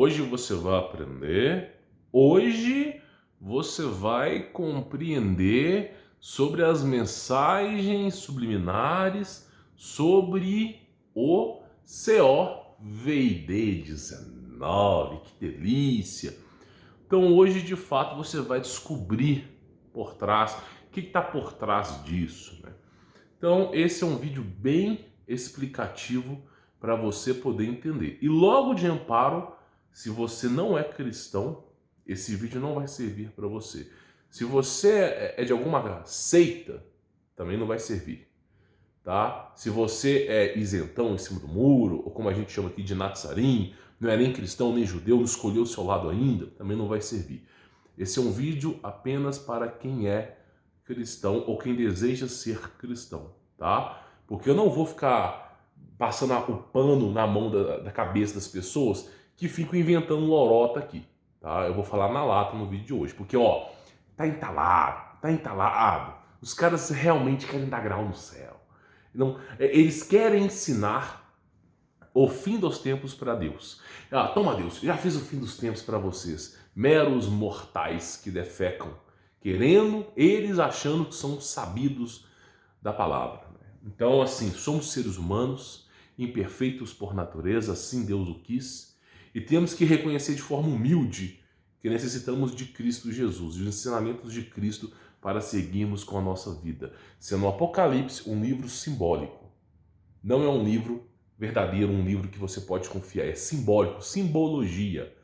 Hoje você vai aprender, hoje você vai compreender sobre as mensagens subliminares sobre o COVID-19. Que delícia! Então hoje de fato você vai descobrir por trás, o que está por trás disso, né? Então esse é um vídeo bem explicativo para você poder entender. E logo de amparo, se você não é cristão, esse vídeo não vai servir para você. Se você é de alguma seita, também não vai servir, tá? Se você é isentão em cima do muro, ou como a gente chama aqui de Nazarim, não é nem cristão nem judeu, não escolheu o seu lado ainda, também não vai servir. Esse é um vídeo apenas para quem é cristão ou quem deseja ser cristão, tá? Porque eu não vou ficar passando o pano na mão da cabeça das pessoas que ficam inventando lorota aqui, tá? Eu vou falar na lata no vídeo de hoje, porque, ó, tá entalado. Os caras realmente querem dar grau no céu. Então, eles querem ensinar o fim dos tempos para Deus. Ah, toma Deus, já fiz o fim dos tempos para vocês, meros mortais que defecam, querendo, eles achando que são sabidos da palavra. Então, assim, somos seres humanos, imperfeitos por natureza, assim Deus o quis, e temos que reconhecer de forma humilde que necessitamos de Cristo Jesus, dos ensinamentos de Cristo para seguirmos com a nossa vida. Sendo o Apocalipse um livro simbólico, não é um livro verdadeiro, um livro que você pode confiar, é simbólico, simbologia.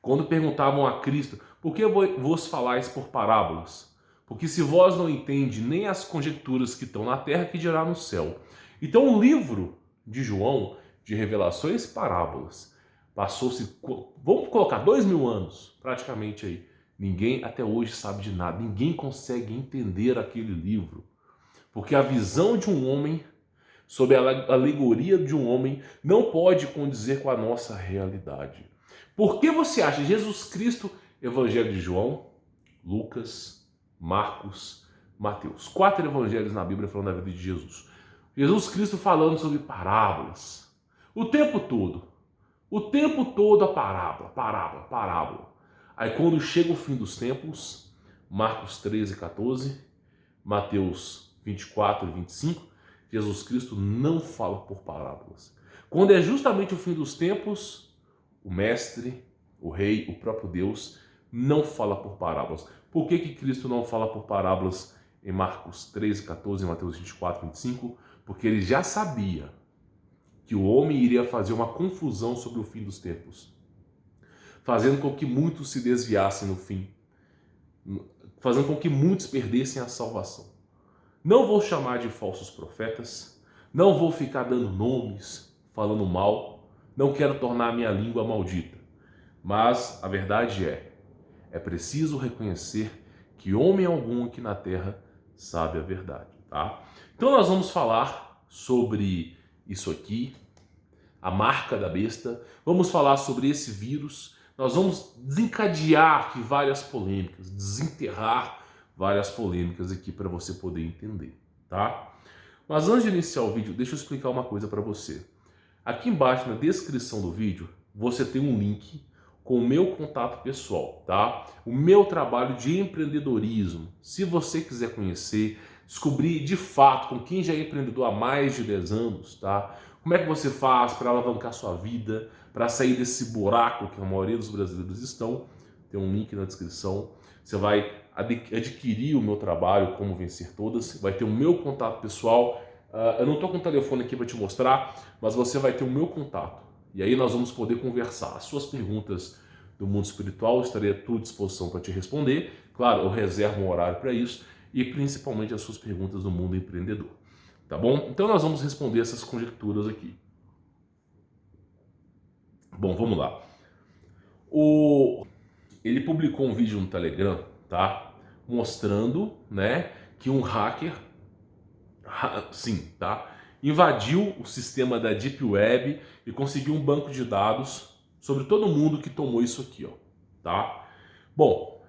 Quando perguntavam a Cristo, por que vos falais por parábolas? Porque se vós não entende nem as conjecturas que estão na terra, que dirá no céu. Então o livro de João, de revelações e parábolas, passou-se, vamos colocar 2000 anos, praticamente aí. Ninguém até hoje sabe de nada, ninguém consegue entender aquele livro. Porque a visão de um homem, sob a alegoria de um homem, não pode condizer com a nossa realidade. Por que você acha Jesus Cristo, Evangelho de João, Lucas, Marcos, Mateus? 4 evangelhos na Bíblia falando da vida de Jesus. Jesus Cristo falando sobre parábolas. O tempo todo a parábola. Aí quando chega o fim dos tempos, Marcos 13, 14, Mateus 24 e 25, Jesus Cristo não fala por parábolas. Quando é justamente o fim dos tempos, o mestre, o rei, o próprio Deus, não fala por parábolas. Por que Cristo não fala por parábolas em Marcos 13, 14 e Mateus 24, 25? Porque ele já sabia que o homem iria fazer uma confusão sobre o fim dos tempos, fazendo com que muitos se desviassem no fim, fazendo com que muitos perdessem a salvação. Não vou chamar de falsos profetas, não vou ficar dando nomes, falando mal, não quero tornar a minha língua maldita. Mas a verdade é preciso reconhecer que homem algum aqui na terra sabe a verdade, tá? Então nós vamos falar sobre isso aqui, a marca da besta, vamos falar sobre esse vírus, nós vamos desencadear aqui várias polêmicas, desenterrar várias polêmicas aqui para você poder entender, tá? Mas antes de iniciar o vídeo, deixa eu explicar uma coisa para você. Aqui embaixo na descrição do vídeo, você tem um link com o meu contato pessoal, tá? O meu trabalho de empreendedorismo. Se você quiser conhecer, descobrir de fato com quem já é empreendedor há mais de 10 anos, tá? Como é que você faz para alavancar sua vida, para sair desse buraco que a maioria dos brasileiros estão, tem um link na descrição. Você vai adquirir o meu trabalho, Como Vencer Todas, vai ter o meu contato pessoal. Eu não estou com o telefone aqui para te mostrar, mas você vai ter o meu contato. E aí nós vamos poder conversar. As suas perguntas do mundo espiritual, eu estarei à tua disposição para te responder. Claro, eu reservo um horário para isso. E principalmente as suas perguntas do mundo empreendedor. Tá bom? Então nós vamos responder essas conjecturas aqui. Bom, vamos lá. Ele publicou um vídeo no Telegram, tá? Mostrando, né, que um hacker, sim, tá? Invadiu o sistema da Deep Web e conseguiu um banco de dados sobre todo mundo que tomou isso aqui, ó, tá? Bom,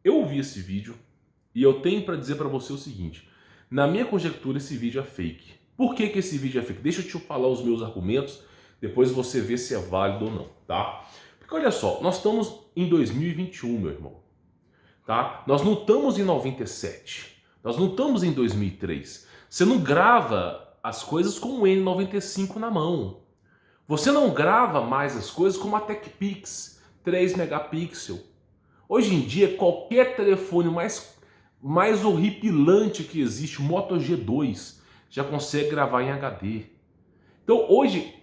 eu vi esse vídeo e eu tenho para dizer para você o seguinte: na minha conjectura, esse vídeo é fake. Por que esse vídeo é fake? Deixa eu te falar os meus argumentos, depois você vê se é válido ou não, tá? Porque Porque olha só, nós estamos em 2021, meu irmão, tá? Nós não estamos em 97, nós não estamos em 2003. Você não grava as coisas com o N95 na mão. Você não grava mais as coisas com uma TechPix 3 megapixels. Hoje em dia, qualquer telefone mais horripilante que existe, o Moto G2, já consegue gravar em HD. Então hoje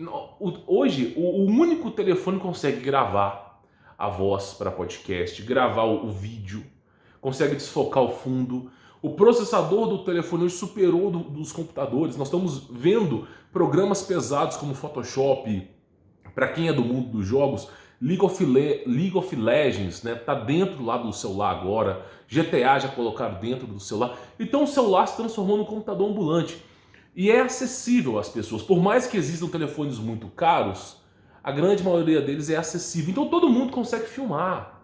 o único telefone que consegue gravar a voz para podcast, gravar o vídeo, consegue desfocar o fundo. O processador do telefone hoje superou dos computadores. Nós estamos vendo programas pesados como Photoshop, para quem é do mundo dos jogos, League of Legends, né, tá dentro lá do celular agora, GTA já colocaram dentro do celular. Então o celular se transformou num computador ambulante. E é acessível às pessoas. Por mais que existam telefones muito caros, a grande maioria deles é acessível. Então todo mundo consegue filmar.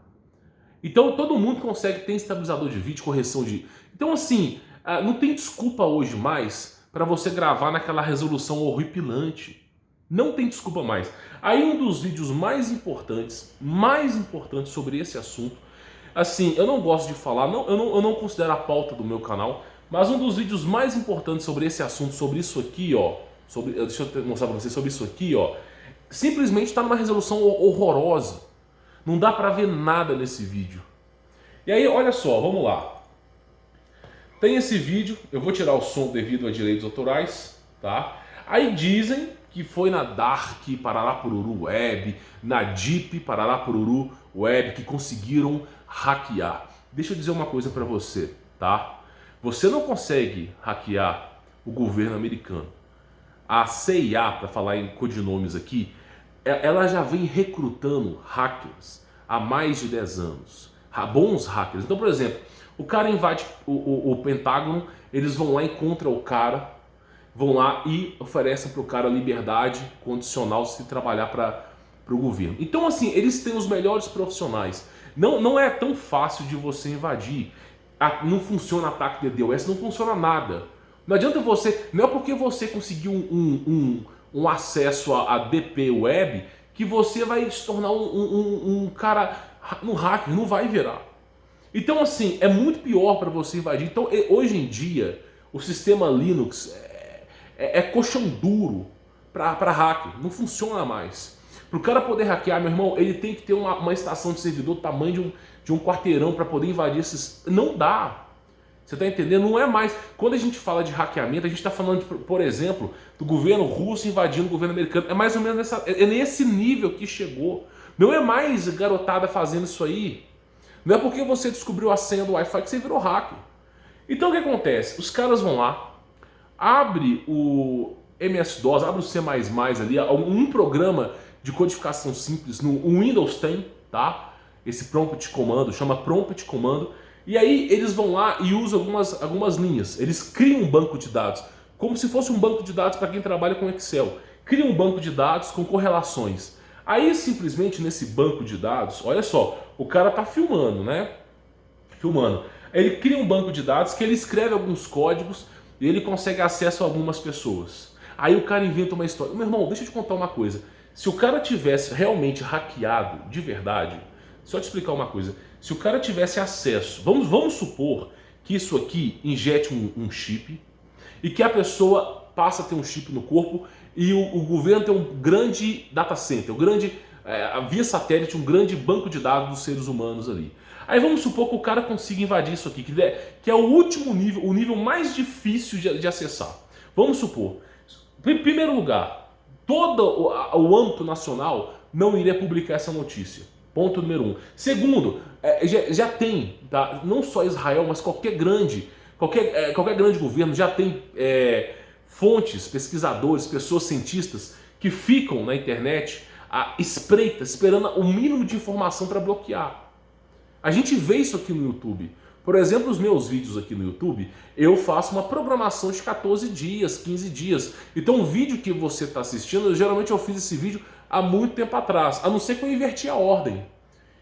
Então todo mundo consegue ter estabilizador de vídeo, correção de... Então assim, não tem desculpa hoje mais para você gravar naquela resolução horripilante. Não tem desculpa mais. Aí um dos vídeos mais importantes sobre esse assunto, assim, eu não gosto de falar, eu não considero a pauta do meu canal, mas um dos vídeos mais importantes sobre esse assunto, sobre isso aqui, ó, deixa eu mostrar para vocês sobre isso aqui, ó, simplesmente está numa resolução horrorosa. Não dá para ver nada nesse vídeo. E aí, olha só, vamos lá. Tem esse vídeo, eu vou tirar o som devido a direitos autorais, tá? Aí dizem que foi na Dark Parará-Pururu Web, na Deep Parará-Pururu Web que conseguiram hackear. Deixa eu dizer uma coisa para você, tá? Você não consegue hackear o governo americano. A CIA, para falar em codinomes aqui, ela já vem recrutando hackers há mais de 10 anos. Bons hackers. Então, por exemplo, o cara invade o Pentágono, eles vão lá e encontram o cara, vão lá e oferecem para o cara liberdade condicional se trabalhar para o governo. Então, assim, eles têm os melhores profissionais. Não é tão fácil de você invadir. Não funciona ataque de DDoS, não funciona nada. Não adianta você... Não é porque você conseguiu um acesso a DP Web que você vai se tornar um cara no hacker, não vai virar. Então, assim, é muito pior para você invadir. Então, hoje em dia, o sistema Linux é colchão duro para hacker, não funciona mais. Para o cara poder hackear, meu irmão, ele tem que ter uma estação de servidor do tamanho de um quarteirão para poder invadir esses... Não dá. Você está entendendo? Não é mais... Quando a gente fala de hackeamento, a gente está falando, por exemplo, do governo russo invadindo o governo americano. É mais ou menos nesse nível que chegou. Não é mais garotada fazendo isso aí. Não é porque você descobriu a senha do Wi-Fi que você virou hacker. Então o que acontece? Os caras vão lá, abre o MS-DOS, abre o C++ ali, um programa de codificação simples no Windows tem, tá? Esse prompt comando, chama prompt comando. E aí eles vão lá e usam algumas linhas. Eles criam um banco de dados, como se fosse um banco de dados para quem trabalha com Excel. Criam um banco de dados com correlações. Aí simplesmente nesse banco de dados, olha só, o cara tá filmando, né? Filmando. Ele cria um banco de dados que ele escreve alguns códigos e ele consegue acesso a algumas pessoas. Aí o cara inventa uma história. Meu irmão, deixa eu te contar uma coisa. Se o cara tivesse realmente hackeado de verdade, só te explicar uma coisa. Se o cara tivesse acesso, vamos supor que isso aqui injete um chip e que a pessoa passa a ter um chip no corpo e o governo tem um grande data center, via satélite, um grande banco de dados dos seres humanos ali. Aí vamos supor que o cara consiga invadir isso aqui, que é o último nível, o nível mais difícil de acessar. Vamos supor, em primeiro lugar, todo o âmbito nacional não iria publicar essa notícia. Ponto número 1. Segundo, já tem, tá? Não só Israel, mas qualquer grande governo já tem fontes, pesquisadores, pessoas cientistas que ficam na internet espreitas, esperando o mínimo de informação para bloquear. A gente vê isso aqui no YouTube. Por exemplo, os meus vídeos aqui no YouTube, eu faço uma programação de 14 dias, 15 dias. Então o vídeo que você está assistindo, geralmente eu fiz esse vídeo há muito tempo atrás, a não ser que eu inverti a ordem.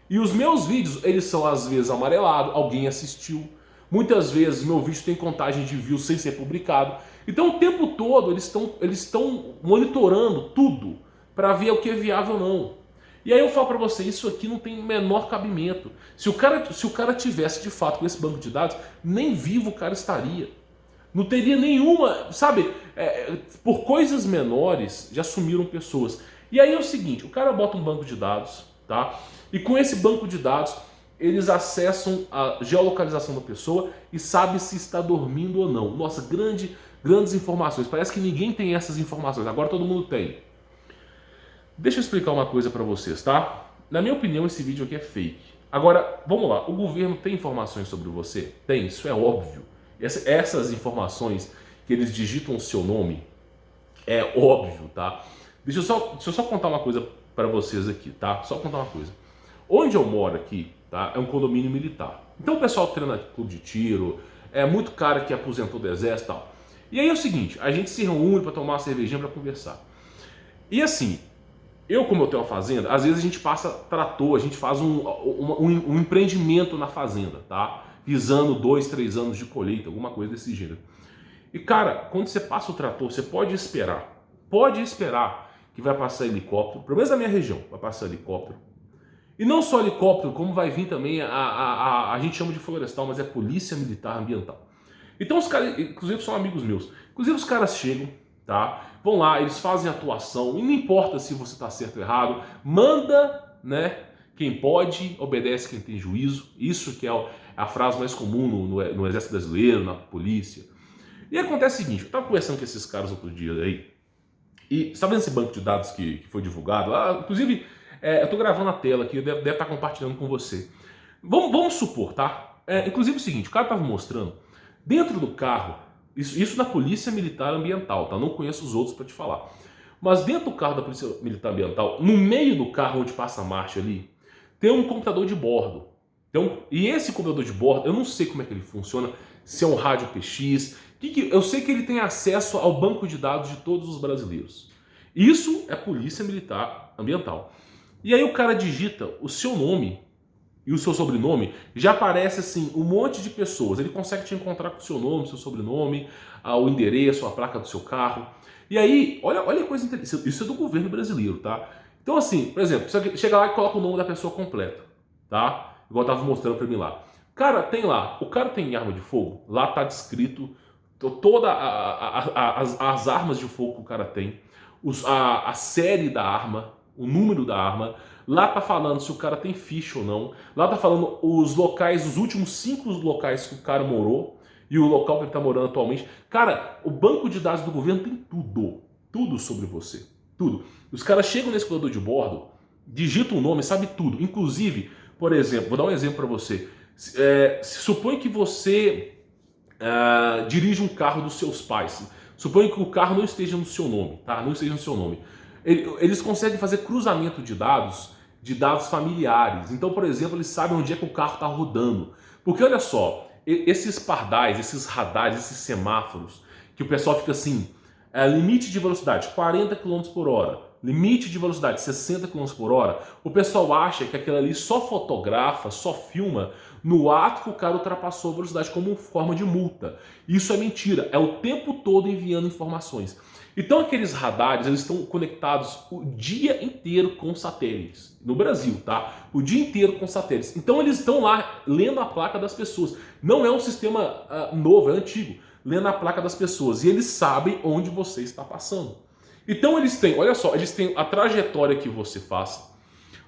E os meus vídeos, eles são às vezes amarelados, alguém assistiu. Muitas vezes meu vídeo tem contagem de views sem ser publicado. Então o tempo todo eles estão monitorando tudo para ver o que é viável ou não. E aí eu falo para você, isso aqui não tem o menor cabimento. Se o cara tivesse de fato com esse banco de dados, nem vivo o cara estaria. Não teria nenhuma, sabe? Por coisas menores já sumiram pessoas. E aí é o seguinte, o cara bota um banco de dados, tá? E com esse banco de dados, eles acessam a geolocalização da pessoa e sabem se está dormindo ou não. Nossa, grandes informações. Parece que ninguém tem essas informações. Agora todo mundo tem. Deixa eu explicar uma coisa para vocês, tá? Na minha opinião, esse vídeo aqui é fake. Agora, vamos lá. O governo tem informações sobre você? Tem, isso é óbvio. Essas informações que eles digitam o seu nome, é óbvio, tá? Deixa eu só contar uma coisa para vocês aqui, tá? Só contar uma coisa. Onde eu moro aqui, tá? É um condomínio militar. Então o pessoal treina clube de tiro, é muito cara que aposentou do exército e tal. E aí é o seguinte, a gente se reúne para tomar uma cervejinha para conversar. E assim, como eu tenho uma fazenda, às vezes a gente passa trator, a gente faz um empreendimento na fazenda, tá? Visando 2, 3 anos de colheita, alguma coisa desse gênero. E cara, quando você passa o trator, você pode esperar que vai passar helicóptero, pelo menos na minha região, vai passar helicóptero. E não só helicóptero, como vai vir também, a gente chama de florestal, mas é polícia militar ambiental. Então os caras, inclusive são amigos meus, inclusive os caras chegam, tá? Vão lá, eles fazem atuação, e não importa se você está certo ou errado, manda, né? Quem pode, obedece quem tem juízo. Isso que é a frase mais comum no Exército Brasileiro, na polícia. E acontece o seguinte, eu estava conversando com esses caras outro dia aí, e está vendo esse banco de dados que foi divulgado? Inclusive, eu estou gravando a tela aqui, deve estar compartilhando com você. Vamos supor, tá? Inclusive é o seguinte, o cara estava mostrando, dentro do carro, isso na Polícia Militar Ambiental, tá? Não conheço os outros para te falar. Mas dentro do carro da Polícia Militar Ambiental, no meio do carro onde passa a marcha ali, tem um computador de bordo. Então, e esse computador de bordo, eu não sei como é que ele funciona, se é um rádio PX, eu sei que ele tem acesso ao banco de dados de todos os brasileiros. Isso é Polícia Militar Ambiental. E aí o cara digita o seu nome e o seu sobrenome, já aparece assim um monte de pessoas. Ele consegue te encontrar com o seu nome, seu sobrenome, o endereço, a placa do seu carro. E aí, olha a coisa interessante, isso é do governo brasileiro, tá? Então assim, por exemplo, você chega lá e coloca o nome da pessoa completa, tá? Igual eu tava mostrando pra mim lá. Cara, tem lá, o cara tem arma de fogo, lá tá descrito todas as armas de fogo que o cara tem, a série da arma, o número da arma, lá tá falando se o cara tem ficha ou não, lá tá falando os locais, os últimos 5 locais que o cara morou e o local que ele tá morando atualmente. Cara, o banco de dados do governo tem tudo sobre você, tudo. Os caras chegam nesse computador de bordo, digitam o nome, sabe tudo, inclusive, por exemplo, vou dar um exemplo para você, supõe que você dirige um carro dos seus pais, suponha que o carro não esteja no seu nome, tá? Não esteja no seu nome. Eles conseguem fazer cruzamento de dados familiares. Então, por exemplo, eles sabem onde é que o carro está rodando. Porque olha só, esses pardais, esses radares, esses semáforos, que o pessoal fica assim, limite de velocidade 40 km por hora, limite de velocidade 60 km por hora, o pessoal acha que aquilo ali só fotografa, só filma no ato que o cara ultrapassou a velocidade como forma de multa. Isso é mentira, é o tempo todo enviando informações. Então aqueles radares, eles estão conectados o dia inteiro com satélites, no Brasil, tá? O dia inteiro com satélites. Então eles estão lá lendo a placa das pessoas. Não é um sistema novo, é antigo, lendo a placa das pessoas. E eles sabem onde você está passando. Então eles têm, olha só, eles têm a trajetória que você faz,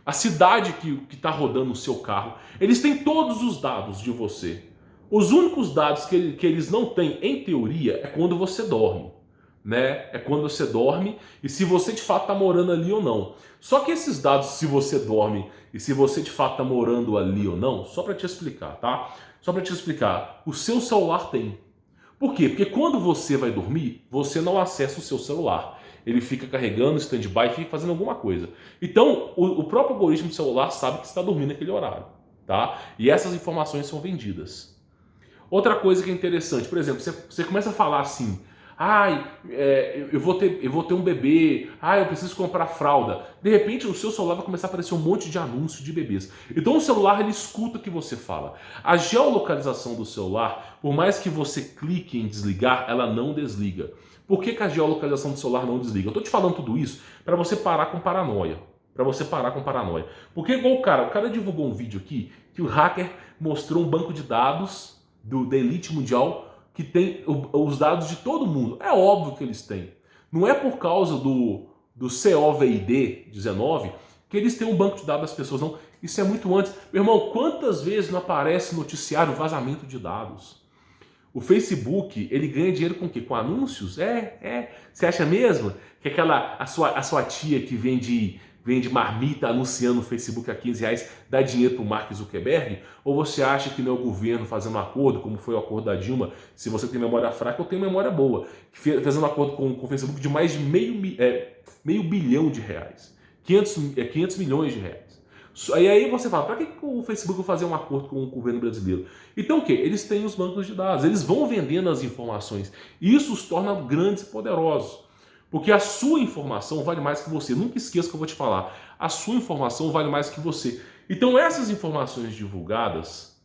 a cidade que está rodando o seu carro, eles têm todos os dados de você. Os únicos dados que eles não têm, em teoria, é quando você dorme. Né? É quando você dorme e se você de fato está morando ali ou não. Só que esses dados, se você dorme e se você de fato está morando ali ou não, só para te explicar, tá? Só para te explicar, o seu celular tem. Por quê? Porque quando você vai dormir, você não acessa o seu celular. Ele fica carregando, stand-by, fica fazendo alguma coisa. Então, o próprio algoritmo do celular sabe que você está dormindo naquele horário, tá? E essas informações são vendidas. Outra coisa que é interessante, por exemplo, você começa a falar assim, eu vou ter um bebê, eu preciso comprar fralda. De repente o seu celular vai começar a aparecer um monte de anúncios de bebês. Então o celular ele escuta o que você fala. A geolocalização do celular, por mais que você clique em desligar, ela não desliga. Por que a geolocalização do celular não desliga? Eu estou te falando tudo isso para você parar com paranoia. para você parar com paranoia. Porque igual o cara divulgou um vídeo aqui que o hacker mostrou um banco de dados da elite mundial que tem os dados de todo mundo. É óbvio que eles têm. Não é por causa do COVID-19 que eles têm um banco de dados das pessoas, não. Isso é muito antes. Meu irmão, quantas vezes não aparece no noticiário vazamento de dados? O Facebook, ele ganha dinheiro com o quê? Com anúncios? Você acha mesmo que a sua tia que vende marmita anunciando no Facebook a R$ 15 dá dinheiro para o Mark Zuckerberg? Ou você acha que não é o governo fazendo um acordo, como foi o acordo da Dilma, se você tem memória fraca, eu tenho memória boa, fazendo um acordo com o Facebook de mais de meio bilhão de reais, 500 milhões de reais. E aí você fala, para que o Facebook vai fazer um acordo com o governo brasileiro? Então o quê? Eles têm os bancos de dados, eles vão vendendo as informações. E isso os torna grandes e poderosos. Porque a sua informação vale mais que você. Nunca esqueça que eu vou te falar. A sua informação vale mais que você. Então essas informações divulgadas,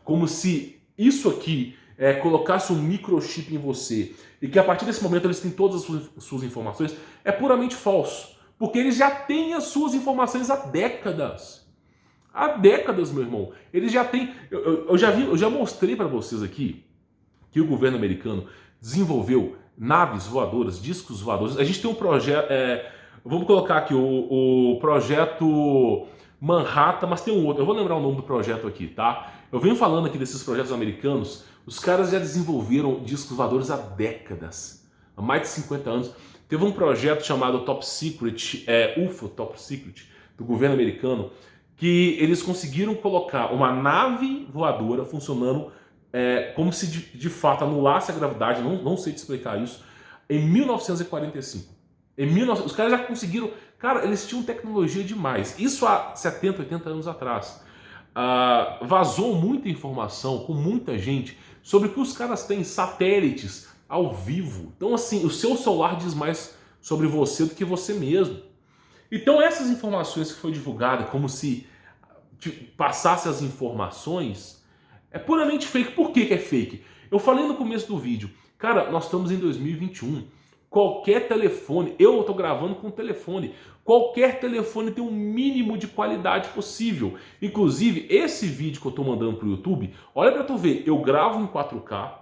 como se isso aqui colocasse um microchip em você e que a partir desse momento eles têm todas as suas informações, é puramente falso. Porque eles já têm as suas informações há décadas. Há décadas, meu irmão. Eles já têm... Eu já mostrei para vocês aqui que o governo americano desenvolveu naves voadoras, discos voadores. A gente tem um projeto... vamos colocar aqui o projeto Manhattan, mas tem um outro. Eu vou lembrar o nome do projeto aqui, tá? Eu venho falando aqui desses projetos americanos. Os caras já desenvolveram discos voadores há décadas. Há mais de 50 anos. Teve um projeto chamado Top Secret, UFO Top Secret, do governo americano, que eles conseguiram colocar uma nave voadora funcionando como se de fato anulasse a gravidade, não sei te explicar isso, em 1945. Os caras já conseguiram... Cara, eles tinham tecnologia demais. Isso há 70, 80 anos atrás. Vazou muita informação com muita gente sobre que os caras têm satélites ao vivo. Então, assim, o seu celular diz mais sobre você do que você mesmo. Então, essas informações que foi divulgada, como se passasse as informações, é puramente fake. Por que é fake? Eu falei no começo do vídeo, cara, nós estamos em 2021. Qualquer telefone, eu estou gravando com telefone, qualquer telefone tem um mínimo de qualidade possível. Inclusive, esse vídeo que eu estou mandando para o YouTube, olha para tu ver, eu gravo em 4K,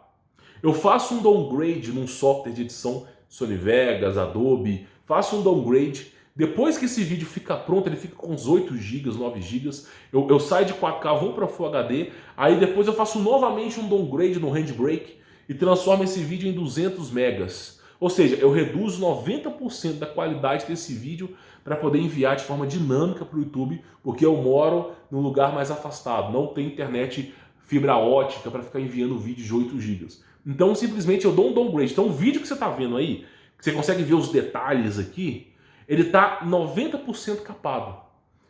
eu faço um downgrade num software de edição Sony Vegas, Adobe, faço um downgrade. Depois que esse vídeo fica pronto, ele fica com uns 8 GB, 9 GB, eu saio de 4K, vou para Full HD, aí depois eu faço novamente um downgrade no Handbrake e transformo esse vídeo em 200 megas. Ou seja, eu reduzo 90% da qualidade desse vídeo para poder enviar de forma dinâmica para o YouTube, porque eu moro num lugar mais afastado, não tem internet fibra ótica para ficar enviando vídeo de 8 GB. Então, simplesmente eu dou um downgrade. Então, o vídeo que você está vendo aí, que você consegue ver os detalhes aqui, ele está 90% capado.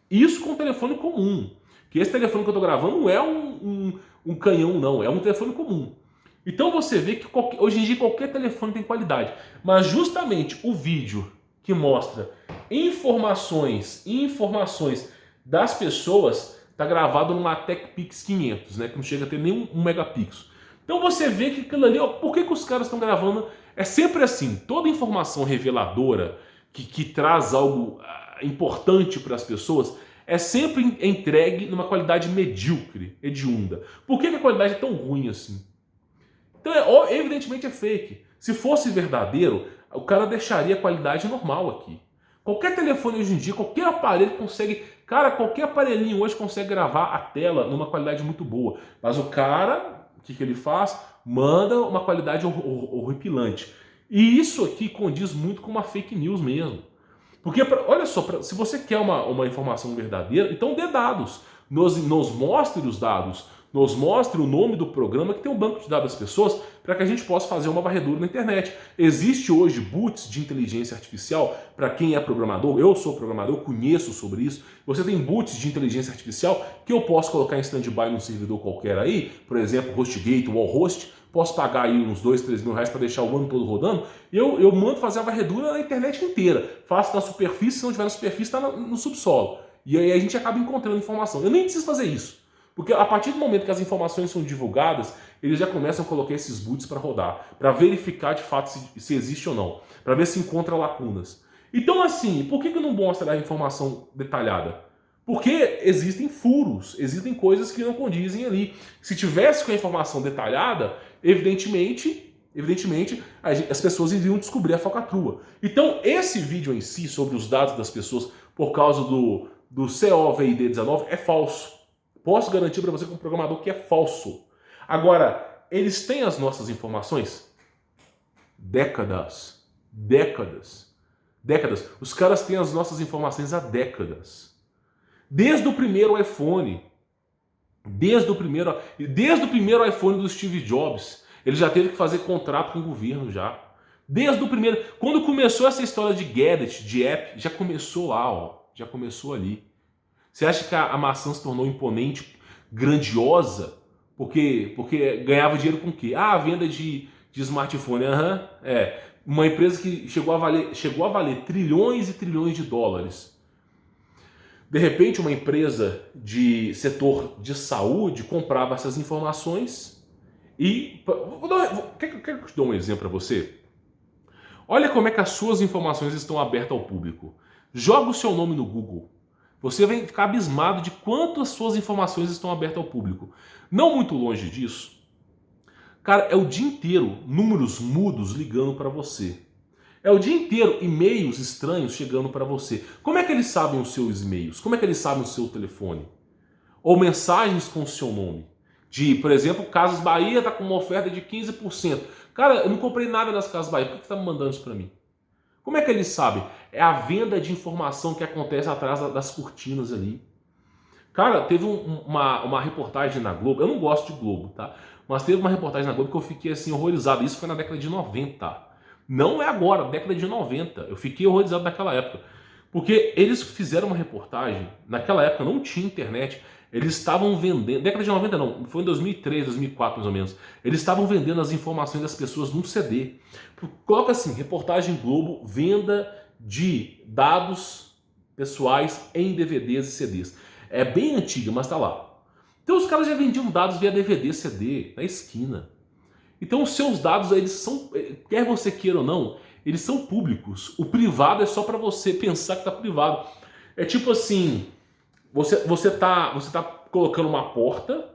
Isso com um telefone comum. Que esse telefone que eu estou gravando não é um canhão, não. É um telefone comum. Então, você vê que hoje em dia qualquer telefone tem qualidade. Mas justamente o vídeo que mostra informações das pessoas está gravado numa TechPix 500, né? Que não chega a ter nem 1 megapixel. Então você vê que aquilo ali, ó, por que os caras estão gravando? É sempre assim, toda informação reveladora que traz algo importante para as pessoas é sempre entregue numa qualidade medíocre, hedionda. Por que a qualidade é tão ruim assim? Então, evidentemente é fake. Se fosse verdadeiro, o cara deixaria a qualidade normal aqui. Qualquer telefone hoje em dia, qualquer aparelho consegue... Cara, qualquer aparelhinho hoje consegue gravar a tela numa qualidade muito boa. Mas o cara... O que ele faz? Manda uma qualidade horripilante. E isso aqui condiz muito com uma fake news mesmo. Porque, olha só, se você quer uma informação verdadeira, então dê dados. Nos mostre os dados. Nos mostre o nome do programa que tem um banco de dados das pessoas para que a gente possa fazer uma varredura na internet. Existe hoje boots de inteligência artificial para quem é programador. Eu sou programador, eu conheço sobre isso. Você tem boots de inteligência artificial que eu posso colocar em stand-by num servidor qualquer aí, por exemplo, HostGate, Wallhost. Posso pagar aí uns 2, 3 mil reais para deixar o ano todo rodando. E eu mando fazer a varredura na internet inteira. Faço na superfície, se não tiver na superfície, está no subsolo. E aí a gente acaba encontrando informação. Eu nem preciso fazer isso. Porque a partir do momento que as informações são divulgadas, eles já começam a colocar esses boots para rodar, para verificar de fato se existe ou não, para ver se encontra lacunas. Então, assim, por que não mostra a informação detalhada? Porque existem furos, existem coisas que não condizem ali. Se tivesse com a informação detalhada, evidentemente as pessoas iriam descobrir a falcatrua. Então, esse vídeo em si, sobre os dados das pessoas por causa do COVID-19, é falso. Posso garantir para você como programador que é falso. Agora, eles têm as nossas informações? Décadas. Os caras têm as nossas informações há décadas. Desde o primeiro iPhone. Desde o primeiro iPhone do Steve Jobs. Ele já teve que fazer contrato com o governo já. Desde o primeiro. Quando começou essa história de gadget, de app, já começou lá, ó. Já começou ali. Você acha que a maçã se tornou imponente, grandiosa, porque ganhava dinheiro com o quê? Ah, a venda de smartphone. Uma empresa que chegou a valer trilhões e trilhões de dólares. De repente, uma empresa de setor de saúde comprava essas informações e... Quer que eu te dê um exemplo para você? Olha como é que as suas informações estão abertas ao público. Joga o seu nome no Google. Você vai ficar abismado de quanto as suas informações estão abertas ao público. Não muito longe disso, cara, é o dia inteiro números mudos ligando para você. É o dia inteiro e-mails estranhos chegando para você. Como é que eles sabem os seus e-mails? Como é que eles sabem o seu telefone? Ou mensagens com o seu nome. Por exemplo, Casas Bahia está com uma oferta de 15%. Cara, eu não comprei nada nas Casas Bahia. Por que você está me mandando isso para mim? Como é que eles sabem? É a venda de informação que acontece atrás das cortinas ali. Cara, teve uma reportagem na Globo. Eu não gosto de Globo, tá? Mas teve uma reportagem na Globo que eu fiquei assim horrorizado. Isso foi na década de 90. Não é agora, década de 90. Eu fiquei horrorizado naquela época. Porque eles fizeram uma reportagem, naquela época não tinha internet, eles estavam vendendo, década de 90 não, foi em 2003, 2004 mais ou menos, eles estavam vendendo as informações das pessoas num CD. Coloca assim, reportagem Globo, venda de dados pessoais em DVDs e CDs. É bem antiga, mas tá lá. Então os caras já vendiam dados via DVD, CD, na esquina. Então os seus dados, eles são, quer você queira ou não, eles são públicos. O privado é só para você pensar que tá privado. É tipo assim, você tá colocando uma porta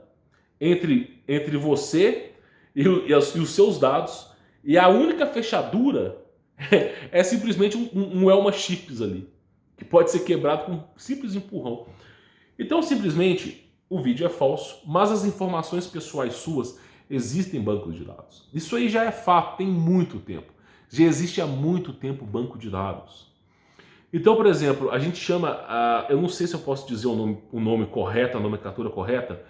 entre você e os seus dados, e a única fechadura é simplesmente um Elma Chips ali, que pode ser quebrado com um simples empurrão. Então simplesmente o vídeo é falso, mas as informações pessoais suas existem em bancos de dados. Isso aí já é fato, tem muito tempo. Já existe há muito tempo banco de dados. Então, por exemplo, a gente chama, eu não sei se eu posso dizer o nome correto, a nomenclatura correta,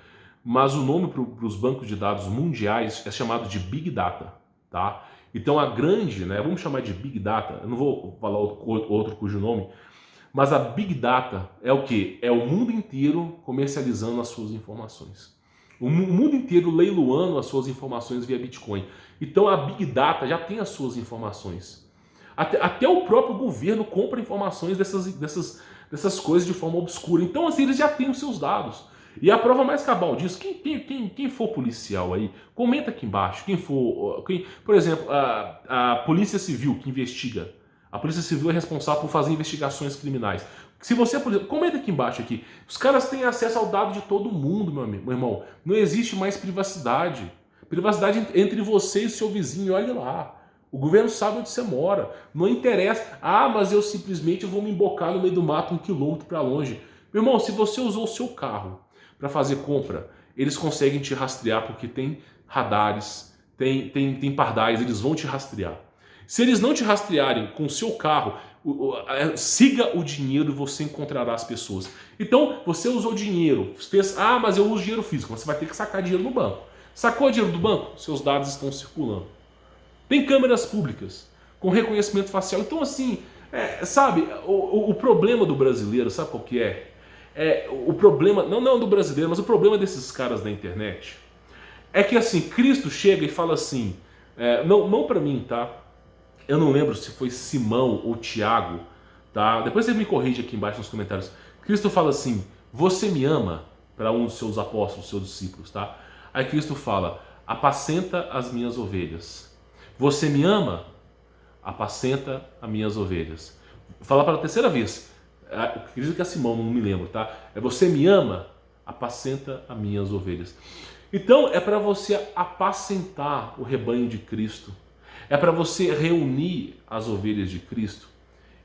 mas o nome para os bancos de dados mundiais é chamado de Big Data, tá? Então a grande, né, vamos chamar de Big Data, eu não vou falar outro cujo nome, mas a Big Data é o quê? É o mundo inteiro comercializando as suas informações. O mundo inteiro leiloando as suas informações via Bitcoin. Então a Big Data já tem as suas informações. Até o próprio governo compra informações dessas coisas de forma obscura. Então assim, eles já têm os seus dados. E a prova mais cabal disso, quem for policial aí, comenta aqui embaixo. Por exemplo, a Polícia Civil que investiga. A Polícia Civil é responsável por fazer investigações criminais. Se você, por exemplo, comenta aqui embaixo aqui. Os caras têm acesso ao dado de todo mundo, meu irmão. Não existe mais privacidade. Privacidade entre você e seu vizinho, olha lá. O governo sabe onde você mora. Não interessa. Ah, mas eu simplesmente vou me embocar no meio do mato 1 quilômetro para longe. Meu irmão, se você usou o seu carro para fazer compra, eles conseguem te rastrear porque tem radares, tem pardais, eles vão te rastrear. Se eles não te rastrearem com o seu carro, siga o dinheiro e você encontrará as pessoas. Então, você usou dinheiro, mas eu uso dinheiro físico, mas você vai ter que sacar dinheiro no banco. Sacou dinheiro do banco? Seus dados estão circulando. Tem câmeras públicas com reconhecimento facial. Então, assim, sabe, o problema do brasileiro, sabe qual que é? O problema, não do brasileiro, mas o problema desses caras da internet é que, assim, Cristo chega e fala assim, não para mim, tá? Eu não lembro se foi Simão ou Tiago, tá? Depois você me corrige aqui embaixo nos comentários. Cristo fala assim, você me ama? Para um dos seus apóstolos, seus discípulos, tá? Aí Cristo fala, apacenta as minhas ovelhas. Você me ama? Apacenta as minhas ovelhas. Vou falar pela terceira vez. Acredito que é Simão, não me lembro, tá? É: você me ama? Apacenta as minhas ovelhas. Então é para você apacentar o rebanho de Cristo. É para você reunir as ovelhas de Cristo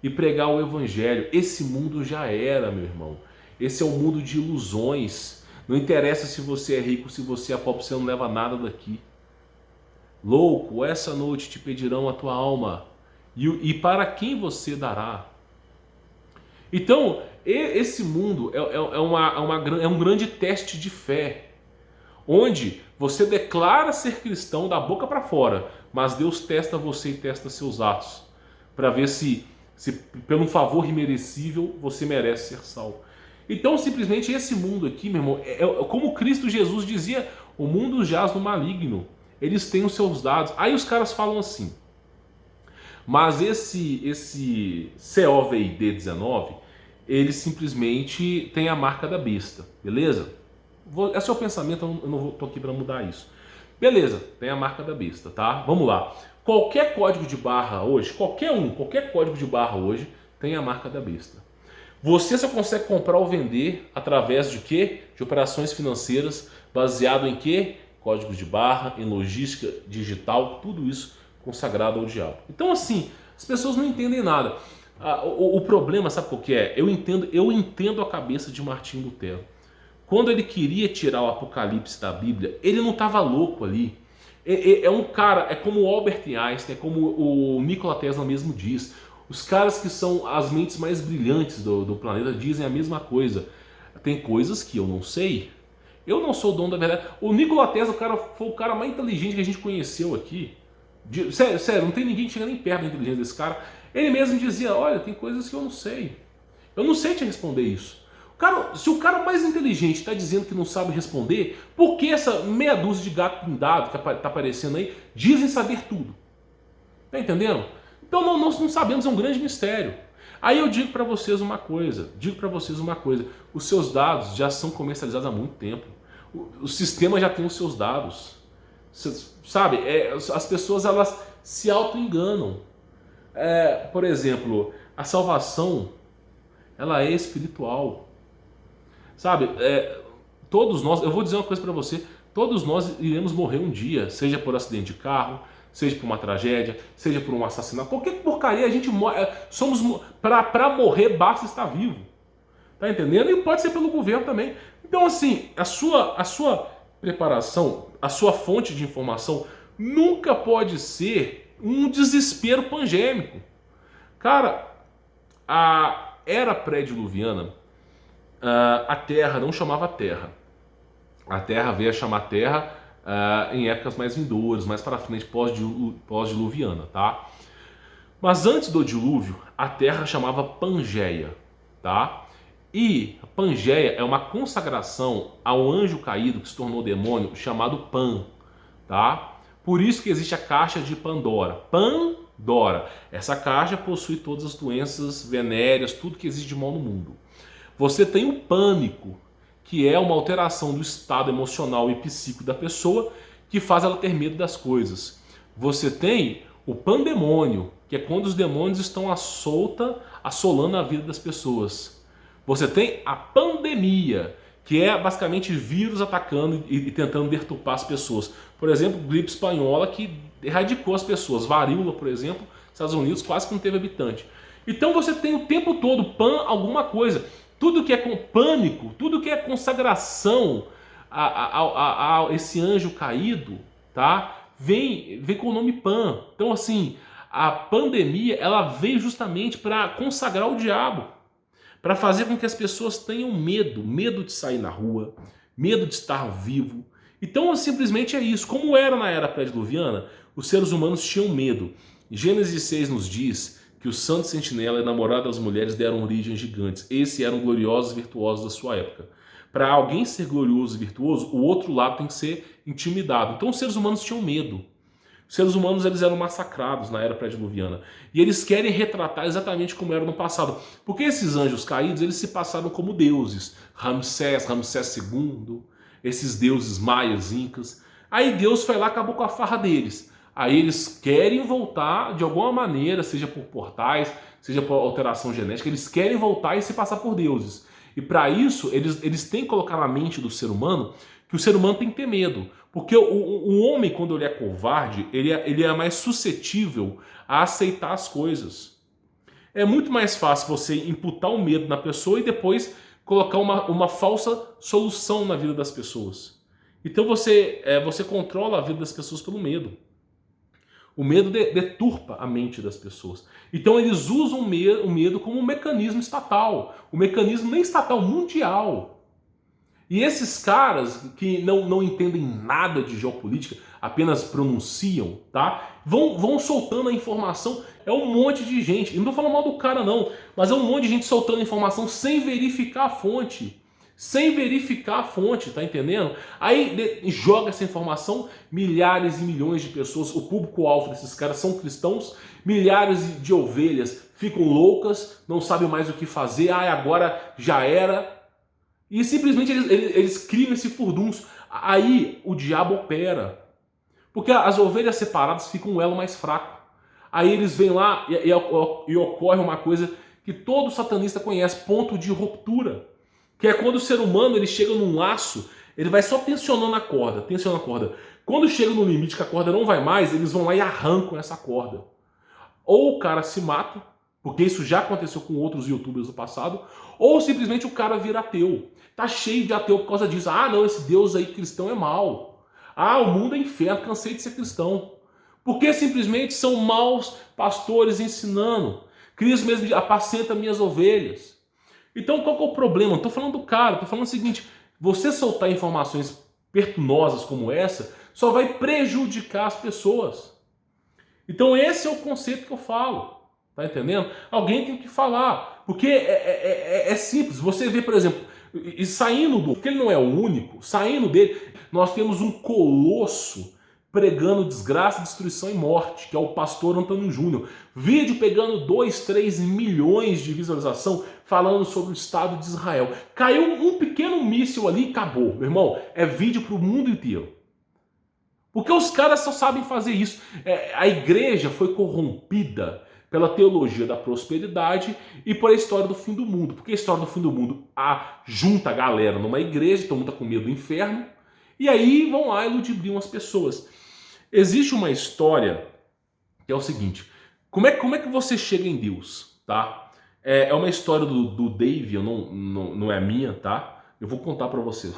e pregar o evangelho. Esse mundo já era, meu irmão. Esse é um mundo de ilusões. Não interessa se você é rico, se você é pobre, você não leva nada daqui. Louco, essa noite te pedirão a tua alma, e para quem você dará? Então, esse mundo é um grande teste de fé, onde você declara ser cristão da boca para fora, mas Deus testa você e testa seus atos, para ver se pelo favor imerecível você merece ser salvo. Então, simplesmente esse mundo aqui, meu irmão, como Cristo Jesus dizia: o mundo jaz no maligno, eles têm os seus dados. Aí os caras falam assim: mas esse COVID-19, ele simplesmente tem a marca da besta, beleza? Esse é o pensamento, eu não tô aqui para mudar isso. Beleza, tem a marca da besta, tá? Vamos lá. Qualquer código de barra hoje, qualquer código de barra hoje tem a marca da besta. Você só consegue comprar ou vender através de quê? De operações financeiras baseado em quê? Códigos de barra, em logística digital, tudo isso consagrado ao diabo. Então, assim, as pessoas não entendem nada. O problema, sabe qual que é? Eu entendo a cabeça de Martim Lutero. Quando ele queria tirar o Apocalipse da Bíblia, ele não estava louco ali. É um cara, é como o Albert Einstein, é como o Nikola Tesla mesmo diz. Os caras que são as mentes mais brilhantes do planeta dizem a mesma coisa. Tem coisas que eu não sei. Eu não sou o dono da verdade. O Nikola Tesla, foi o cara mais inteligente que a gente conheceu aqui. Sério, não tem ninguém que chega nem perto da inteligência desse cara. Ele mesmo dizia: olha, tem coisas que eu não sei. Eu não sei te responder isso. Cara, se o cara mais inteligente está dizendo que não sabe responder, por que essa meia dúzia de gato pindado que está aparecendo aí dizem saber tudo? Tá entendendo? Então nós não sabemos, é um grande mistério. Aí eu digo para vocês uma coisa, os seus dados já são comercializados há muito tempo. O sistema já tem os seus dados. Sabe, as pessoas elas se auto-enganam. Por exemplo, a salvação, ela é espiritual. Sabe, todos nós, eu vou dizer uma coisa para você, todos nós iremos morrer um dia, seja por acidente de carro, seja por uma tragédia, seja por um assassinato, qualquer porcaria, a gente morre. Para morrer basta estar vivo. Tá entendendo? E pode ser pelo governo também. Então, assim, a sua preparação, a sua fonte de informação nunca pode ser um desespero pandêmico. Cara, a era pré-diluviana, a Terra não chamava Terra. A Terra veio a chamar Terra em épocas mais vindouras, mais para frente, pós-diluviana, tá? Mas antes do dilúvio, a Terra chamava Pangeia, tá? E Pangeia é uma consagração ao anjo caído que se tornou demônio, chamado Pan, tá? Por isso que existe a caixa de Pandora. Pandora. Essa caixa possui todas as doenças venéreas, tudo que existe de mal no mundo. Você tem o pânico, que é uma alteração do estado emocional e psíquico da pessoa que faz ela ter medo das coisas. Você tem o pandemônio, que é quando os demônios estão à solta, assolando a vida das pessoas. Você tem a pandemia, que é basicamente vírus atacando e tentando deturpar as pessoas. Por exemplo, gripe espanhola, que erradicou as pessoas. Varíola, por exemplo, nos Estados Unidos quase que não teve habitante. Então você tem o tempo todo alguma coisa. Tudo que é com pânico, tudo que é consagração a esse anjo caído, tá? Vem com o nome Pan. Então, assim, a pandemia, ela veio justamente para consagrar o diabo, para fazer com que as pessoas tenham medo de sair na rua, medo de estar vivo. Então, simplesmente é isso. Como era na era pré-diluviana, os seres humanos tinham medo. Gênesis 6 nos diz que o santo sentinela e namorado das mulheres deram origem a gigantes. Esses eram gloriosos e virtuosos da sua época. Para alguém ser glorioso e virtuoso, o outro lado tem que ser intimidado. Então os seres humanos tinham medo. Os seres humanos eles eram massacrados na era pré-diluviana. E eles querem retratar exatamente como era no passado. Porque esses anjos caídos, eles se passaram como deuses. Ramsés II, esses deuses maias, incas. Aí Deus foi lá e acabou com a farra deles. Aí eles querem voltar de alguma maneira, seja por portais, seja por alteração genética, eles querem voltar e se passar por deuses. E para isso, eles têm que colocar na mente do ser humano que o ser humano tem que ter medo. Porque o homem, quando ele é covarde, ele é mais suscetível a aceitar as coisas. É muito mais fácil você imputar o medo na pessoa e depois colocar uma falsa solução na vida das pessoas. Então você controla a vida das pessoas pelo medo. O medo deturpa a mente das pessoas. Então eles usam o medo como um mecanismo estatal. Um mecanismo nem estatal, mundial. E esses caras que não entendem nada de geopolítica, apenas pronunciam, tá? Vão soltando a informação. É um monte de gente. Eu não tô falando mal do cara não, mas é um monte de gente soltando informação sem verificar a fonte. Sem verificar a fonte, tá entendendo? Aí joga essa informação, milhares e milhões de pessoas, o público-alvo desses caras são cristãos, milhares de ovelhas ficam loucas, não sabem mais o que fazer, agora já era. E simplesmente eles criam esse furdunço. Aí o diabo opera. Porque as ovelhas separadas ficam um elo mais fraco. Aí eles vêm lá e ocorre uma coisa que todo satanista conhece, ponto de ruptura. Que é quando o ser humano ele chega num laço, ele vai só tensionando a corda, tensionando a corda. Quando chega no limite que a corda não vai mais, eles vão lá e arrancam essa corda. Ou o cara se mata, porque isso já aconteceu com outros youtubers do passado, ou simplesmente o cara vira ateu. Tá cheio de ateu por causa disso. Não, esse Deus aí cristão é mau. O mundo é inferno, cansei de ser cristão. Porque simplesmente são maus pastores ensinando. Cristo mesmo apacenta minhas ovelhas. Então qual que é o problema? Não estou falando do cara, estou falando o seguinte, você soltar informações perturbosas como essa só vai prejudicar as pessoas. Então esse é o conceito que eu falo. Tá entendendo? Alguém tem que falar. Porque é simples. Você vê, por exemplo, e saindo porque ele não é o único, saindo dele, nós temos um colosso pregando desgraça, destruição e morte, que é o pastor Antônio Júnior. Vídeo pegando 2, 3 milhões de visualização falando sobre o Estado de Israel. Caiu um pequeno míssil ali e acabou. Meu irmão, é vídeo para o mundo inteiro. Porque os caras só sabem fazer isso. A igreja foi corrompida pela teologia da prosperidade e por a história do fim do mundo. Porque a história do fim do mundo junta a galera numa igreja, todo mundo tá com medo do inferno, e aí vão lá e ludibriam as pessoas. Existe uma história que é o seguinte, como é que você chega em Deus, tá? É uma história do Dave, não é a minha, tá? Eu vou contar para você.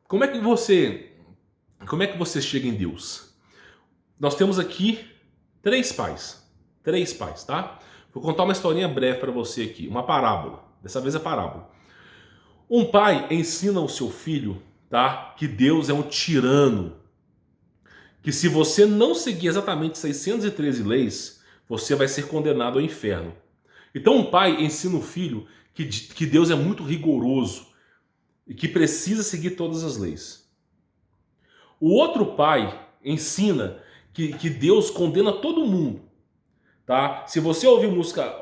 Como é que você chega em Deus? Nós temos aqui três pais, tá? Vou contar uma historinha breve para você aqui, uma parábola. Dessa vez é parábola. Um pai ensina ao seu filho, tá, que Deus é um tirano. Que se você não seguir exatamente 613 leis, você vai ser condenado ao inferno. Então um pai ensina o filho que Deus é muito rigoroso e que precisa seguir todas as leis. O outro pai ensina que Deus condena todo mundo, tá? Se você ouvir música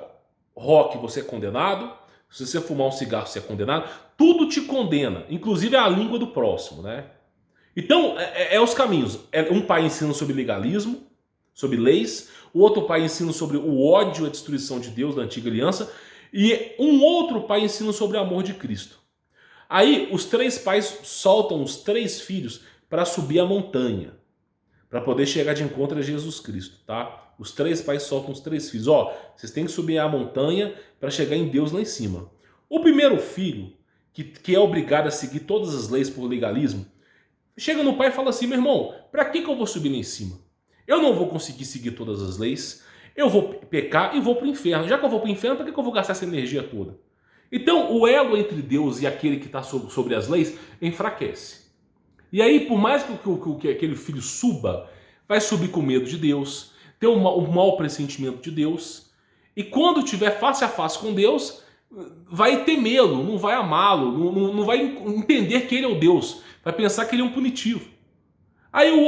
rock, você é condenado. Se você fumar um cigarro, você é condenado. Tudo te condena, inclusive a língua do próximo, né? Então, os caminhos. Um pai ensina sobre legalismo, sobre leis. O outro pai ensina sobre o ódio e a destruição de Deus da antiga aliança. E um outro pai ensina sobre o amor de Cristo. Aí, os três pais soltam os três filhos para subir a montanha, para poder chegar de encontro a Jesus Cristo, tá? Os três pais soltam os três filhos. Vocês têm que subir a montanha para chegar em Deus lá em cima. O primeiro filho, que é obrigado a seguir todas as leis por legalismo, chega no pai e fala assim, meu irmão, para que eu vou subir lá em cima? Eu não vou conseguir seguir todas as leis, eu vou pecar e vou para o inferno. Já que eu vou para o inferno, para que eu vou gastar essa energia toda? Então, o elo entre Deus e aquele que está sobre as leis enfraquece. E aí, por mais que aquele filho suba, vai subir com medo de Deus, ter um mau pressentimento de Deus, e quando tiver face a face com Deus, vai temê-lo, não vai amá-lo, não vai entender que ele é o Deus, vai pensar que ele é um punitivo. Aí o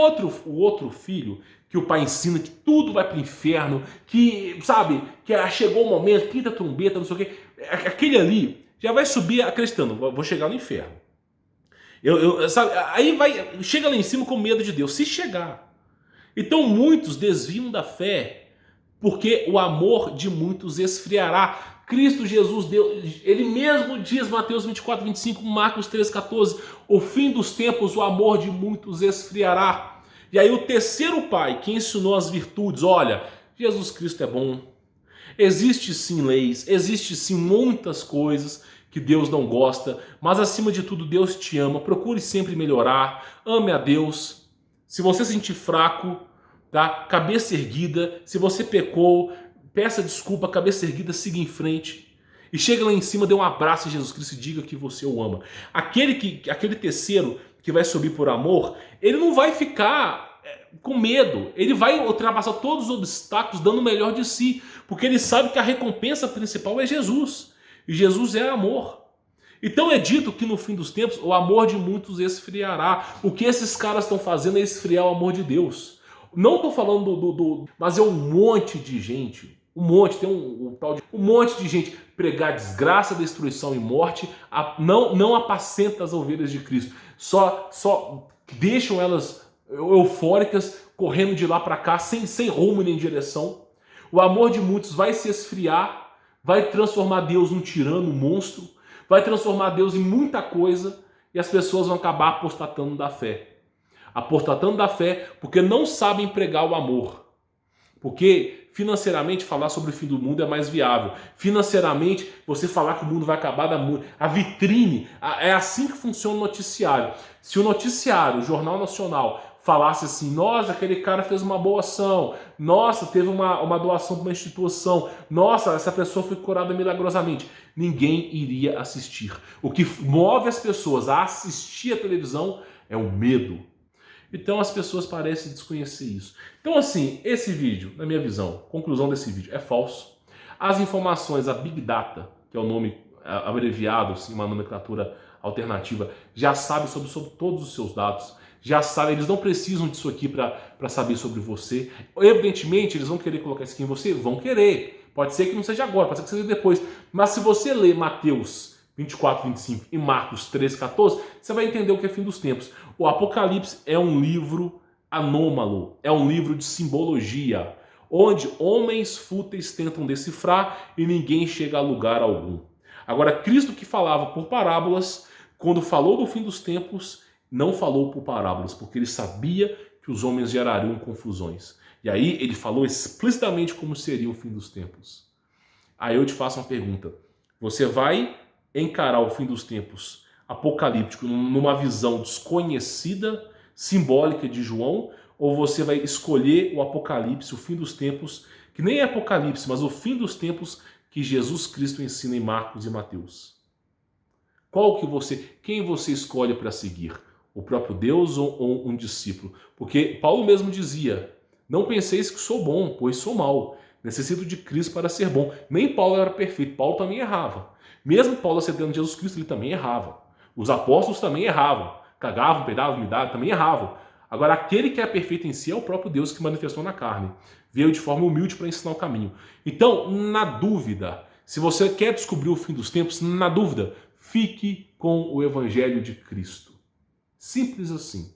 outro filho, que o pai ensina que tudo vai para o inferno, que, sabe, que chegou o momento, quinta trombeta, não sei o quê, aquele ali já vai subir acreditando, vou chegar no inferno. Sabe, aí chega lá em cima com medo de Deus, se chegar. Então muitos desviam da fé, porque o amor de muitos esfriará. Cristo Jesus, ele mesmo diz, Mateus 24, 25, Marcos 3, 14, o fim dos tempos, o amor de muitos esfriará. E aí o terceiro pai que ensinou as virtudes, olha, Jesus Cristo é bom, existe sim leis, existe sim muitas coisas que Deus não gosta, mas acima de tudo Deus te ama, procure sempre melhorar, ame a Deus. Se você se sentir fraco, tá? Cabeça erguida, se você pecou, peça desculpa, cabeça erguida, siga em frente. E chega lá em cima, dê um abraço a Jesus Cristo e diga que você o ama. Aquele terceiro que vai subir por amor, ele não vai ficar com medo. Ele vai ultrapassar todos os obstáculos dando o melhor de si, porque ele sabe que a recompensa principal é Jesus. E Jesus é amor. Então é dito que no fim dos tempos o amor de muitos esfriará. O que esses caras estão fazendo é esfriar o amor de Deus. Não estou falando mas é um monte de gente, um monte, tem um tal de um monte de gente pregar desgraça, destruição e morte, não apacenta as ovelhas de Cristo, só deixam elas eufóricas, correndo de lá para cá, sem rumo nem direção. O amor de muitos vai se esfriar, vai transformar Deus num tirano, um monstro, vai transformar Deus em muita coisa, e as pessoas vão acabar apostatando da fé. Apostatando da fé porque não sabem pregar o amor. Porque financeiramente falar sobre o fim do mundo é mais viável. Financeiramente, você falar que o mundo vai acabar, a vitrine, é assim que funciona o noticiário. Se o noticiário, o Jornal Nacional, falasse assim, nossa, aquele cara fez uma boa ação, nossa, teve uma doação para uma instituição, nossa, essa pessoa foi curada milagrosamente, ninguém iria assistir. O que move as pessoas a assistir a televisão é o medo. Então as pessoas parecem desconhecer isso. Então assim, esse vídeo, na minha visão, conclusão desse vídeo, é falso. As informações, a Big Data, que é o nome abreviado, assim, uma nomenclatura alternativa, já sabe sobre todos os seus dados, já sabe, eles não precisam disso aqui para saber sobre você. Evidentemente, eles vão querer colocar isso aqui em você? Vão querer. Pode ser que não seja agora, pode ser que seja depois. Mas se você ler Mateus 24, 25 e Marcos 3, 14, você vai entender o que é fim dos tempos. O Apocalipse é um livro anômalo, é um livro de simbologia, onde homens fúteis tentam decifrar e ninguém chega a lugar algum. Agora, Cristo que falava por parábolas, quando falou do fim dos tempos, não falou por parábolas, porque ele sabia que os homens gerariam confusões. E aí ele falou explicitamente como seria o fim dos tempos. Aí eu te faço uma pergunta. Você vai encarar o fim dos tempos apocalíptico numa visão desconhecida, simbólica de João, ou você vai escolher o Apocalipse, o fim dos tempos, que nem é Apocalipse, mas o fim dos tempos que Jesus Cristo ensina em Marcos e Mateus? Quem você escolhe para seguir? O próprio Deus ou um discípulo? Porque Paulo mesmo dizia, não penseis que sou bom, pois sou mau. Necessito de Cristo para ser bom. Nem Paulo era perfeito, Paulo também errava. Mesmo Paulo aceitando Jesus Cristo, ele também errava. Os apóstolos também erravam. Cagavam, peidavam, humidavam, também erravam. Agora, aquele que é perfeito em si é o próprio Deus que manifestou na carne. Veio de forma humilde para ensinar o caminho. Então, na dúvida, se você quer descobrir o fim dos tempos, na dúvida, fique com o Evangelho de Cristo. Simples assim.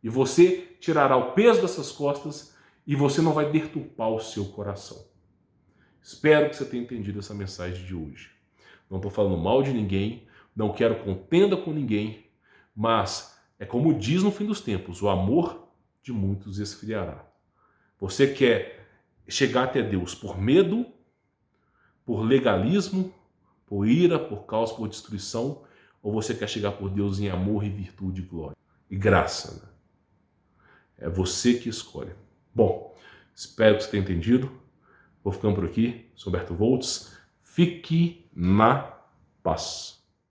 E você tirará o peso dessas costas e você não vai deturpar o seu coração. Espero que você tenha entendido essa mensagem de hoje. Não estou falando mal de ninguém, não quero contenda com ninguém, mas é como diz no fim dos tempos, o amor de muitos esfriará. Você quer chegar até Deus por medo, por legalismo, por ira, por caos, por destruição, ou você quer chegar por Deus em amor e virtude e glória? E graça, né? É você que escolhe. Bom, espero que você tenha entendido. Vou ficando por aqui. Sou Humberto Voltz. Fique na paz.